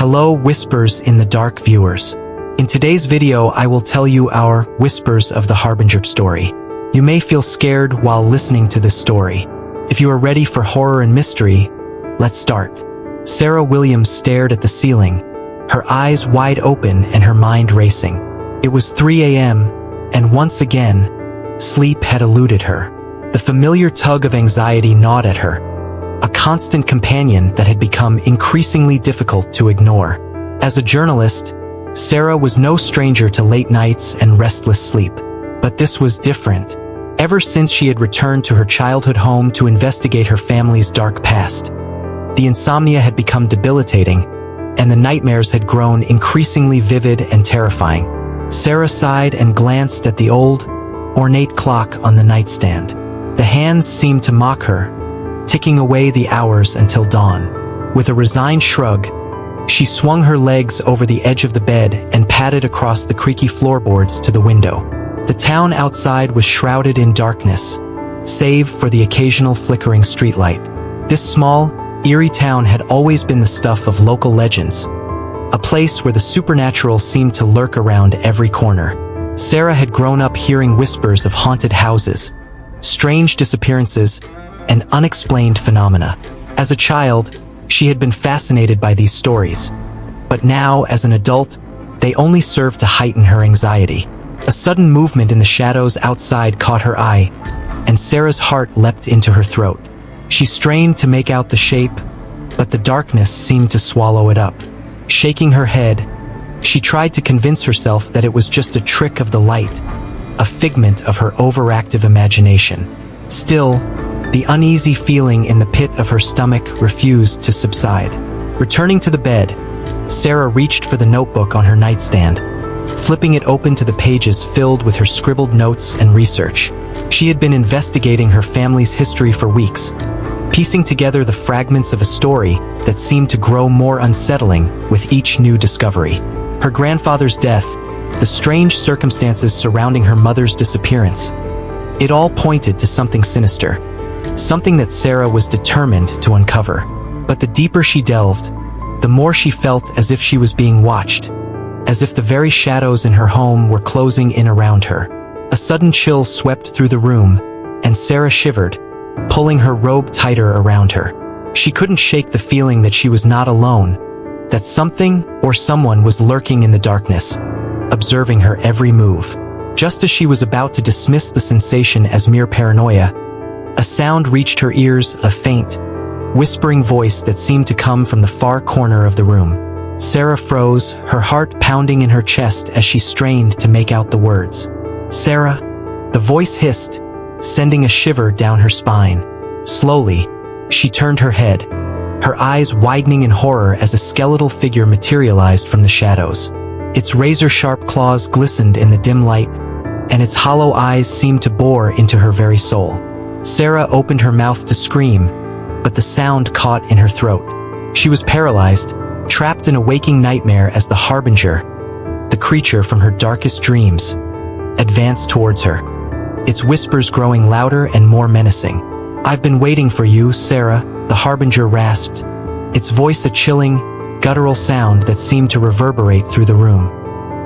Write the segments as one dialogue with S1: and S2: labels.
S1: Hello, Whispers in the Dark viewers. In today's video, I will tell you our Whispers of the Harbinger story. You may feel scared while listening to this story. If you are ready for horror and mystery, let's start. Sarah Williams stared at the ceiling, her eyes wide open and her mind racing. It was 3 a.m., and once again, sleep had eluded her. The familiar tug of anxiety gnawed at her, a constant companion that had become increasingly difficult to ignore. As a journalist, Sarah was no stranger to late nights and restless sleep. But this was different. Ever since she had returned to her childhood home to investigate her family's dark past, the insomnia had become debilitating, and the nightmares had grown increasingly vivid and terrifying. Sarah sighed and glanced at the old, ornate clock on the nightstand. The hands seemed to mock her, ticking away the hours until dawn. With a resigned shrug, she swung her legs over the edge of the bed and padded across the creaky floorboards to the window. The town outside was shrouded in darkness, save for the occasional flickering streetlight. This small, eerie town had always been the stuff of local legends, a place where the supernatural seemed to lurk around every corner. Sarah had grown up hearing whispers of haunted houses, strange disappearances, and unexplained phenomena. As a child, she had been fascinated by these stories, but now, as an adult, they only served to heighten her anxiety. A sudden movement in the shadows outside caught her eye, and Sarah's heart leapt into her throat. She strained to make out the shape, but the darkness seemed to swallow it up. Shaking her head, she tried to convince herself that it was just a trick of the light, a figment of her overactive imagination. Still, the uneasy feeling in the pit of her stomach refused to subside. Returning to the bed, Sarah reached for the notebook on her nightstand, flipping it open to the pages filled with her scribbled notes and research. She had been investigating her family's history for weeks, piecing together the fragments of a story that seemed to grow more unsettling with each new discovery. Her grandfather's death, the strange circumstances surrounding her mother's disappearance, it all pointed to something sinister. Something that Sarah was determined to uncover. But the deeper she delved, the more she felt as if she was being watched, as if the very shadows in her home were closing in around her. A sudden chill swept through the room, and Sarah shivered, pulling her robe tighter around her. She couldn't shake the feeling that she was not alone, that something or someone was lurking in the darkness, observing her every move. Just as she was about to dismiss the sensation as mere paranoia, a sound reached her ears, a faint, whispering voice that seemed to come from the far corner of the room. Sarah froze, her heart pounding in her chest as she strained to make out the words. "Sarah," the voice hissed, sending a shiver down her spine. Slowly, she turned her head, her eyes widening in horror as a skeletal figure materialized from the shadows. Its razor-sharp claws glistened in the dim light, and its hollow eyes seemed to bore into her very soul. Sarah opened her mouth to scream, but the sound caught in her throat. She was paralyzed, trapped in a waking nightmare as the Harbinger, the creature from her darkest dreams, advanced towards her, its whispers growing louder and more menacing. "I've been waiting for you, Sarah," the Harbinger rasped, its voice a chilling, guttural sound that seemed to reverberate through the room.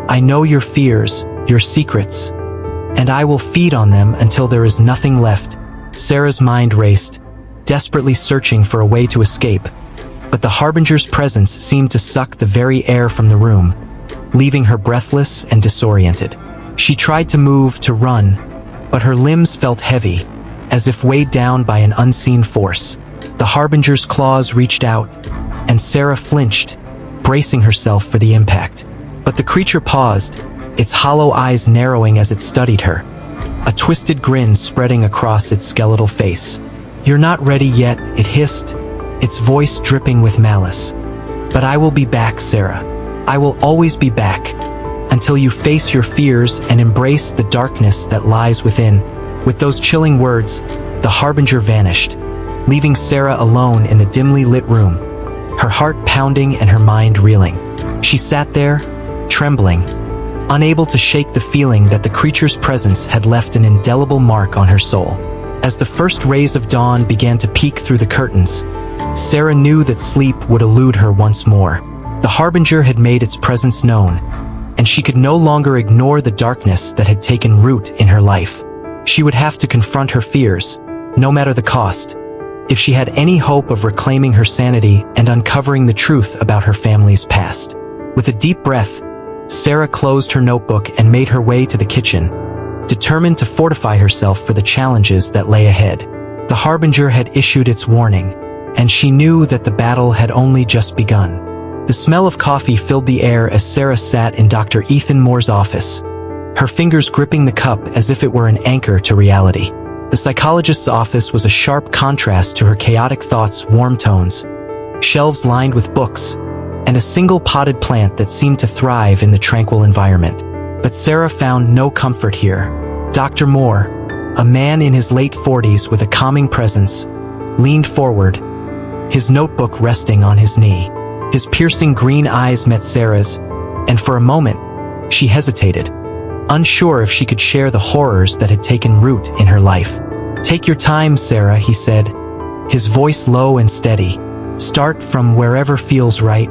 S1: "I know your fears, your secrets, and I will feed on them until there is nothing left." Sarah's mind raced, desperately searching for a way to escape, but the Harbinger's presence seemed to suck the very air from the room, leaving her breathless and disoriented. She tried to move, to run, but her limbs felt heavy, as if weighed down by an unseen force. The Harbinger's claws reached out, and Sarah flinched, bracing herself for the impact. But the creature paused, its hollow eyes narrowing as it studied her, a twisted grin spreading across its skeletal face. "You're not ready yet," it hissed, its voice dripping with malice. "But I will be back, Sarah. I will always be back, until you face your fears and embrace the darkness that lies within." With those chilling words, the Harbinger vanished, leaving Sarah alone in the dimly lit room, her heart pounding and her mind reeling. She sat there, trembling, unable to shake the feeling that the creature's presence had left an indelible mark on her soul. As the first rays of dawn began to peek through the curtains, Sarah knew that sleep would elude her once more. The harbinger had made its presence known, and she could no longer ignore the darkness that had taken root in her life. She would have to confront her fears, no matter the cost, if she had any hope of reclaiming her sanity and uncovering the truth about her family's past. With a deep breath, Sarah closed her notebook and made her way to the kitchen, determined to fortify herself for the challenges that lay ahead. The harbinger had issued its warning, and she knew that the battle had only just begun. The smell of coffee filled the air as Sarah sat in Dr. Ethan Moore's office, her fingers gripping the cup as if it were an anchor to reality. The psychologist's office was a sharp contrast to her chaotic thoughts' warm tones, shelves lined with books, and a single potted plant that seemed to thrive in the tranquil environment. But Sarah found no comfort here. Dr. Moore, a man in his late 40s with a calming presence, leaned forward, his notebook resting on his knee. His piercing green eyes met Sarah's, and for a moment, she hesitated, unsure if she could share the horrors that had taken root in her life. "Take your time, Sarah," he said, his voice low and steady. "Start from wherever feels right."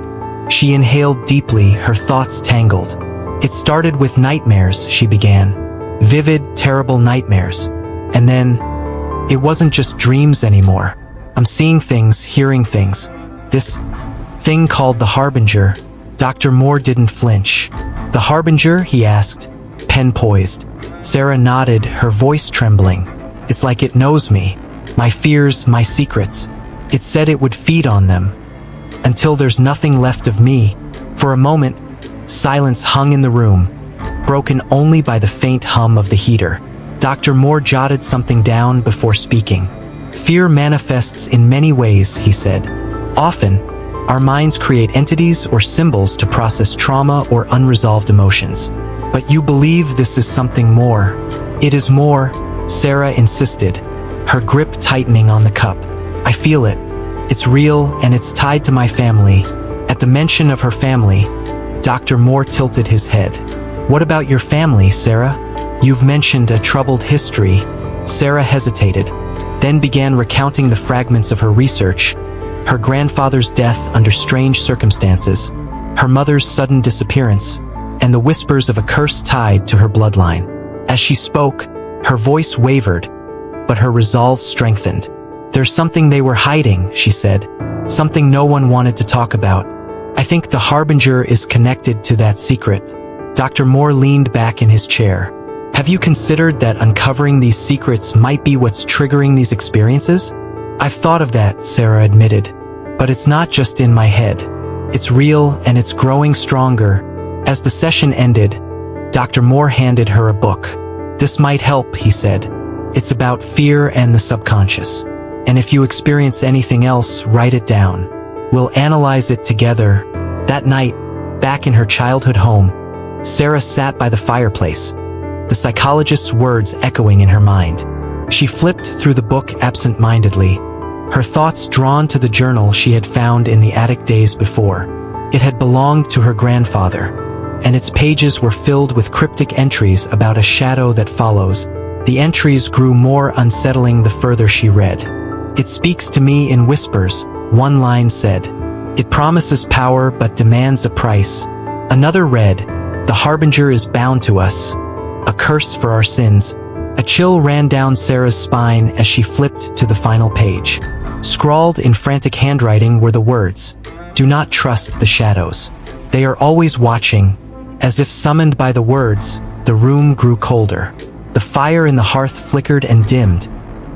S1: She inhaled deeply, her thoughts tangled. "It started with nightmares," she began. "Vivid, terrible nightmares. And then, it wasn't just dreams anymore. I'm seeing things, hearing things. This thing called the harbinger." Dr. Moore didn't flinch. "The harbinger?" he asked, pen poised. Sarah nodded, her voice trembling. "It's like it knows me, my fears, my secrets. It said it would feed on them, until there's nothing left of me." For a moment, silence hung in the room, broken only by the faint hum of the heater. Dr. Moore jotted something down before speaking. "Fear manifests in many ways," he said. "Often, our minds create entities or symbols to process trauma or unresolved emotions. But you believe this is something more." "It is more," Sarah insisted, her grip tightening on the cup. "I feel it. It's real, and it's tied to my family." At the mention of her family, Dr. Moore tilted his head. "What about your family, Sarah? You've mentioned a troubled history." Sarah hesitated, then began recounting the fragments of her research: her grandfather's death under strange circumstances, her mother's sudden disappearance, and the whispers of a curse tied to her bloodline. As she spoke, her voice wavered, but her resolve strengthened. "There's something they were hiding," she said, "something no one wanted to talk about. I think the harbinger is connected to that secret." Dr. Moore leaned back in his chair. "Have you considered that uncovering these secrets might be what's triggering these experiences?" "I've thought of that," Sarah admitted, "but it's not just in my head. It's real, and it's growing stronger." As the session ended, Dr. Moore handed her a book. "This might help," he said. "It's about fear and the subconscious. And if you experience anything else, write it down. We'll analyze it together." That night, back in her childhood home, Sarah sat by the fireplace, the psychologist's words echoing in her mind. She flipped through the book absent-mindedly, her thoughts drawn to the journal she had found in the attic days before. It had belonged to her grandfather, and its pages were filled with cryptic entries about a shadow that follows. The entries grew more unsettling the further she read. "It speaks to me in whispers," one line said. "It promises power but demands a price." Another read, "The harbinger is bound to us, a curse for our sins." A chill ran down Sarah's spine as she flipped to the final page. Scrawled in frantic handwriting were the words, "Do not trust the shadows. They are always watching." As if summoned by the words, the room grew colder. The fire in the hearth flickered and dimmed,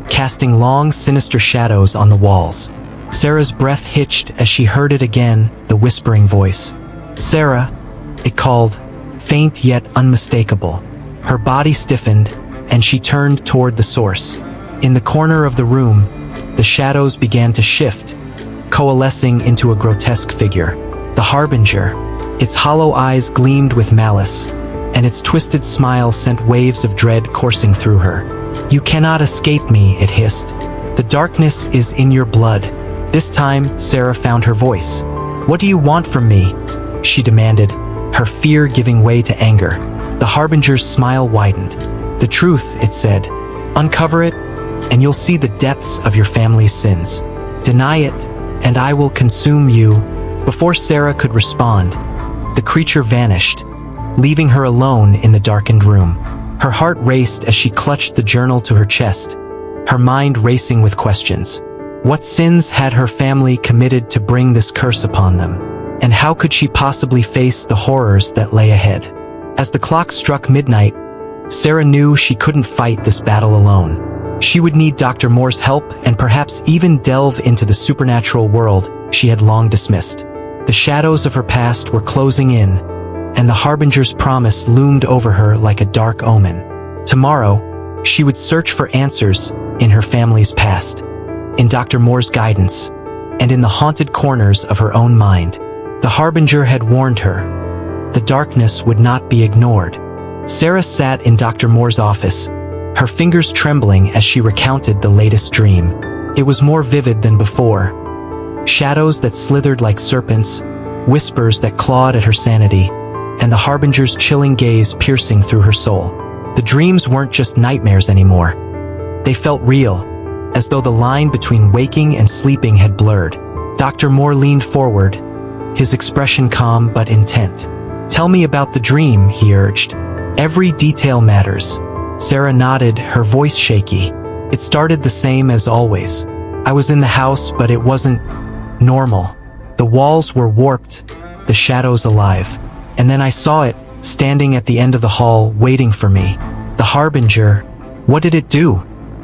S1: casting long, sinister shadows on the walls. Sarah's breath hitched as she heard it again, the whispering voice. "Sarah," it called, faint yet unmistakable. Her body stiffened, and she turned toward the source. In the corner of the room, the shadows began to shift, coalescing into a grotesque figure. The harbinger. Its hollow eyes gleamed with malice, and its twisted smile sent waves of dread coursing through her. "You cannot escape me," it hissed. "The darkness is in your blood." This time, Sarah found her voice. "What do you want from me?" she demanded, her fear giving way to anger. The harbinger's smile widened. "The truth," it said. "Uncover it, and you'll see the depths of your family's sins. Deny it, and I will consume you." Before Sarah could respond, the creature vanished, leaving her alone in the darkened room. Her heart raced as she clutched the journal to her chest, her mind racing with questions. What sins had her family committed to bring this curse upon them? And how could she possibly face the horrors that lay ahead? As the clock struck midnight, Sarah knew she couldn't fight this battle alone. She would need Dr. Moore's help and perhaps even delve into the supernatural world she had long dismissed. The shadows of her past were closing in, and the Harbinger's promise loomed over her like a dark omen. Tomorrow, she would search for answers in her family's past, in Dr. Moore's guidance, and in the haunted corners of her own mind. The Harbinger had warned her. The darkness would not be ignored. Sarah sat in Dr. Moore's office, her fingers trembling as she recounted the latest dream. It was more vivid than before. Shadows that slithered like serpents, whispers that clawed at her sanity, and the Harbinger's chilling gaze piercing through her soul. The dreams weren't just nightmares anymore. They felt real, as though the line between waking and sleeping had blurred. Dr. Moore leaned forward, his expression calm but intent. "Tell me about the dream," he urged. "Every detail matters." Sarah nodded, her voice shaky. "It started the same as always. I was in the house, but it wasn't normal. The walls were warped, the shadows alive. And then I saw it, standing at the end of the hall, waiting for me. The Harbinger. What did it do?"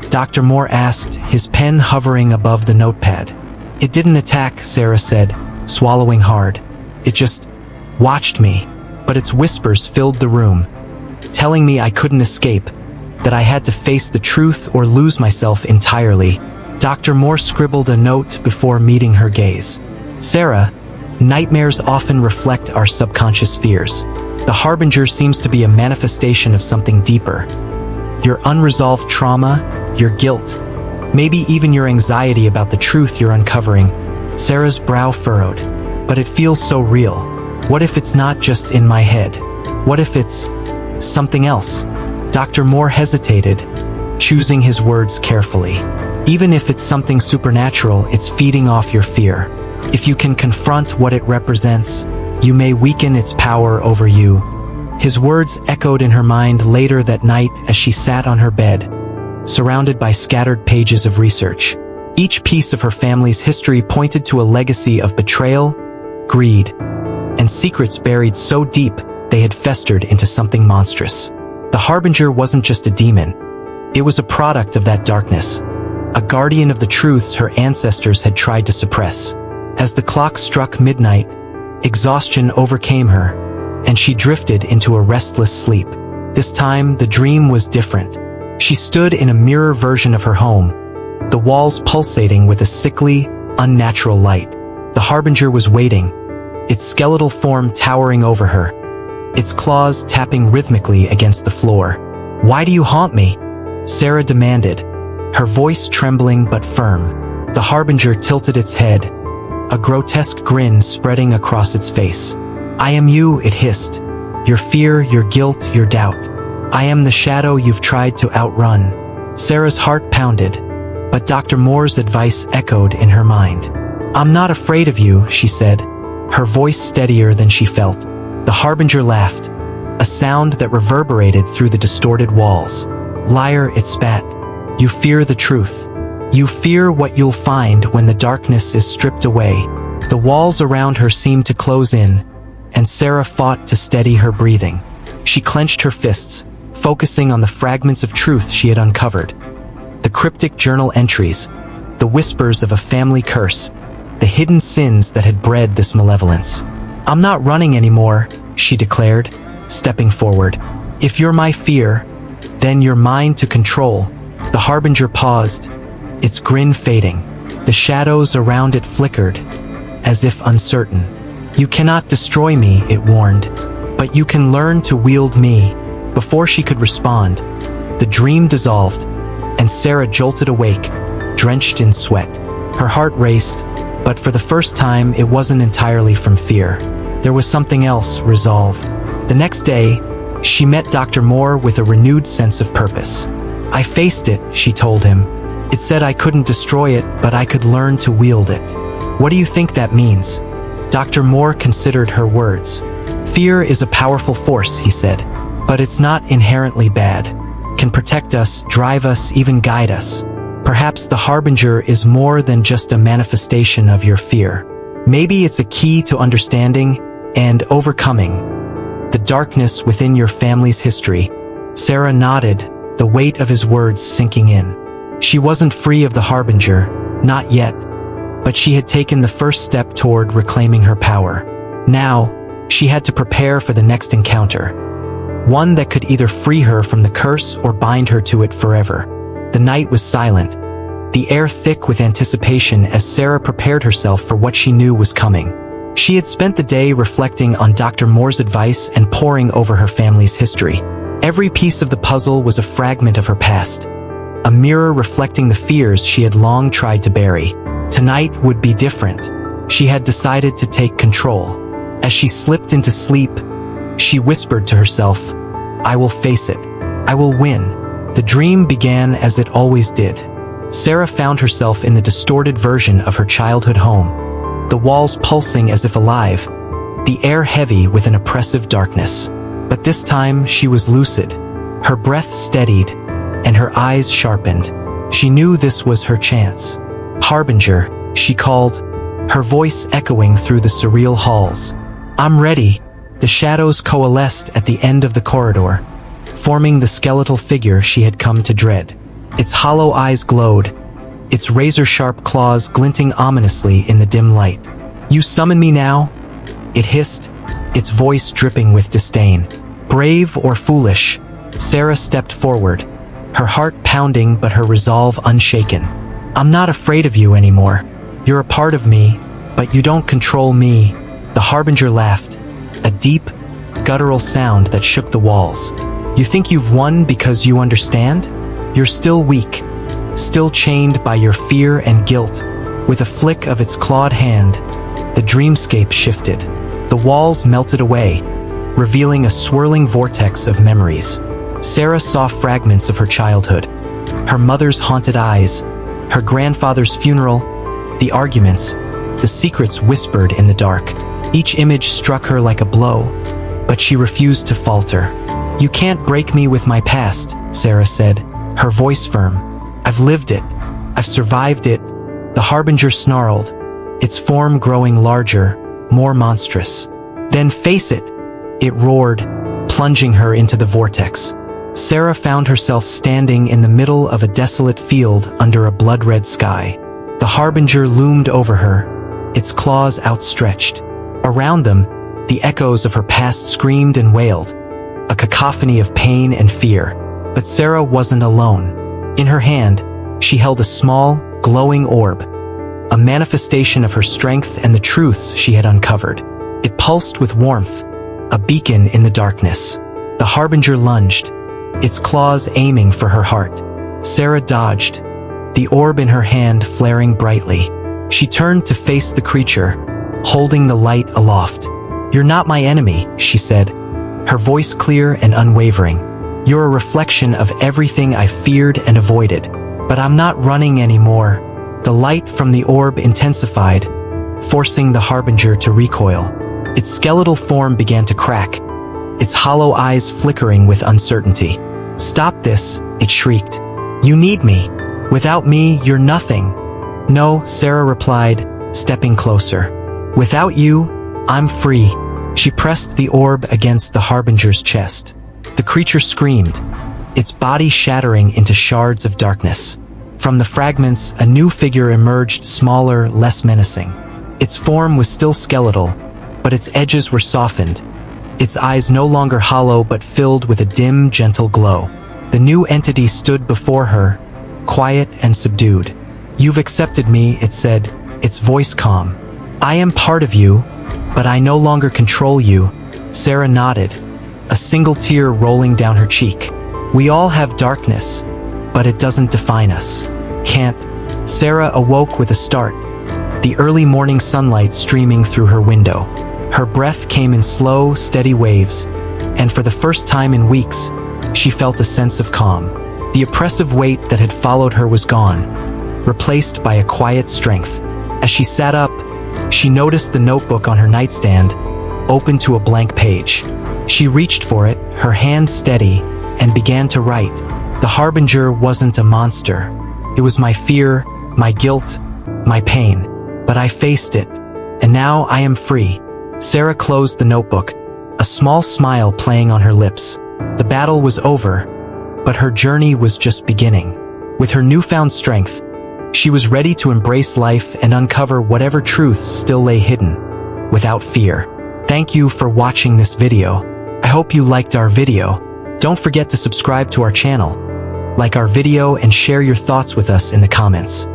S1: Dr. Moore asked, his pen hovering above the notepad. "It didn't attack," Sarah said, swallowing hard. "It just watched me." But its whispers filled the room, telling me I couldn't escape, that I had to face the truth or lose myself entirely. Dr. Moore scribbled a note before meeting her gaze. "Sarah, nightmares often reflect our subconscious fears. The Harbinger seems to be a manifestation of something deeper. Your unresolved trauma, your guilt, maybe even your anxiety about the truth you're uncovering." Sarah's brow furrowed. "But it feels so real. What if it's not just in my head? What if it's something else?" Dr. Moore hesitated, choosing his words carefully. "Even if it's something supernatural, it's feeding off your fear. If you can confront what it represents, you may weaken its power over you." His words echoed in her mind later that night as she sat on her bed, surrounded by scattered pages of research. Each piece of her family's history pointed to a legacy of betrayal, greed, and secrets buried so deep they had festered into something monstrous. The Harbinger wasn't just a demon. It was a product of that darkness, a guardian of the truths her ancestors had tried to suppress. As the clock struck midnight, exhaustion overcame her, and she drifted into a restless sleep. This time, the dream was different. She stood in a mirror version of her home, the walls pulsating with a sickly, unnatural light. The Harbinger was waiting, its skeletal form towering over her, its claws tapping rhythmically against the floor. "Why do you haunt me?" Sarah demanded, her voice trembling but firm. The Harbinger tilted its head, a grotesque grin spreading across its face. "I am you," it hissed. "Your fear, your guilt, your doubt. I am the shadow you've tried to outrun." Sarah's heart pounded, but Dr. Moore's advice echoed in her mind. "I'm not afraid of you," she said, her voice steadier than she felt. The Harbinger laughed, a sound that reverberated through the distorted walls. "Liar," it spat. "You fear the truth. You fear what you'll find when the darkness is stripped away." The walls around her seemed to close in, and Sarah fought to steady her breathing. She clenched her fists, focusing on the fragments of truth she had uncovered. The cryptic journal entries, the whispers of a family curse, the hidden sins that had bred this malevolence. "I'm not running anymore," she declared, stepping forward. "If you're my fear, then you're mine to control." The Harbinger paused, its grin fading. The shadows around it flickered, as if uncertain. "You cannot destroy me," it warned, "but you can learn to wield me." Before she could respond, the dream dissolved, and Sarah jolted awake, drenched in sweat. Her heart raced, but for the first time it wasn't entirely from fear. There was something else, resolve. The next day, she met Dr. Moore with a renewed sense of purpose. "I faced it," she told him. "It said I couldn't destroy it, but I could learn to wield it." "What do you think that means?" Dr. Moore considered her words. Fear is a powerful force, he said, but it's not inherently bad. Can protect us, drive us, even guide us. Perhaps the harbinger is more than just a manifestation of your fear. Maybe it's a key to understanding and overcoming the darkness within your family's history. Sarah nodded, the weight of his words sinking in. She wasn't free of the harbinger, not yet, but she had taken the first step toward reclaiming her power. Now, she had to prepare for the next encounter, one that could either free her from the curse or bind her to it forever. The night was silent, the air thick with anticipation as Sarah prepared herself for what she knew was coming. She had spent the day reflecting on Dr. Moore's advice and poring over her family's history. Every piece of the puzzle was a fragment of her past, a mirror reflecting the fears she had long tried to bury. Tonight would be different. She had decided to take control. As she slipped into sleep, she whispered to herself, "I will face it. I will win." The dream began as it always did. Sarah found herself in the distorted version of her childhood home, the walls pulsing as if alive, the air heavy with an oppressive darkness. But this time she was lucid, her breath steadied, and her eyes sharpened. She knew this was her chance. "Harbinger," she called, her voice echoing through the surreal halls. "I'm ready." The shadows coalesced at the end of the corridor, forming the skeletal figure she had come to dread. Its hollow eyes glowed, its razor-sharp claws glinting ominously in the dim light. "You summon me now?" it hissed, its voice dripping with disdain. Brave or foolish, Sarah stepped forward, her heart pounding but her resolve unshaken. "I'm not afraid of you anymore. You're a part of me, but you don't control me." The harbinger laughed, a deep, guttural sound that shook the walls. "You think you've won because you understand? You're still weak, still chained by your fear and guilt." With a flick of its clawed hand, the dreamscape shifted. The walls melted away, revealing a swirling vortex of memories. Sarah saw fragments of her childhood, her mother's haunted eyes, her grandfather's funeral, the arguments, the secrets whispered in the dark. Each image struck her like a blow, but she refused to falter. "You can't break me with my past," Sarah said, her voice firm. "I've lived it. I've survived it." The harbinger snarled, its form growing larger, more monstrous. "Then face it," it roared, plunging her into the vortex. Sarah found herself standing in the middle of a desolate field under a blood-red sky. The harbinger loomed over her, its claws outstretched. Around them, the echoes of her past screamed and wailed, a cacophony of pain and fear. But Sarah wasn't alone. In her hand, she held a small, glowing orb, a manifestation of her strength and the truths she had uncovered. It pulsed with warmth, a beacon in the darkness. The harbinger lunged, its claws aiming for her heart. Sarah dodged, the orb in her hand flaring brightly. She turned to face the creature, holding the light aloft. "You're not my enemy," she said, her voice clear and unwavering. "You're a reflection of everything I feared and avoided. But I'm not running anymore." The light from the orb intensified, forcing the harbinger to recoil. Its skeletal form began to crack, its hollow eyes flickering with uncertainty. "Stop this," it shrieked. "You need me. Without me, you're nothing." "No," Sarah replied, stepping closer. "Without you, I'm free." She pressed the orb against the harbinger's chest. The creature screamed, its body shattering into shards of darkness. From the fragments, a new figure emerged, smaller, less menacing. Its form was still skeletal, but its edges were softened, its eyes no longer hollow but filled with a dim, gentle glow. The new entity stood before her, quiet and subdued. "You've accepted me," it said, its voice calm. "I am part of you, but I no longer control you." Sarah nodded, a single tear rolling down her cheek. "We all have darkness, but it doesn't define us." "Can't." Sarah awoke with a start, the early morning sunlight streaming through her window. Her breath came in slow, steady waves, and for the first time in weeks, she felt a sense of calm. The oppressive weight that had followed her was gone, replaced by a quiet strength. As she sat up, She noticed the notebook on her nightstand, open to a blank page. She reached for it, her hand steady, and began to write. The harbinger wasn't a monster. It was my fear, my guilt, my pain. But I faced it, and now I am free. Sarah closed the notebook, a small smile playing on her lips. The battle was over, but her journey was just beginning. With her newfound strength, she was ready to embrace life and uncover whatever truths still lay hidden, without fear. Thank you for watching this video. I hope you liked our video. Don't forget to subscribe to our channel, like our video, and share your thoughts with us in the comments.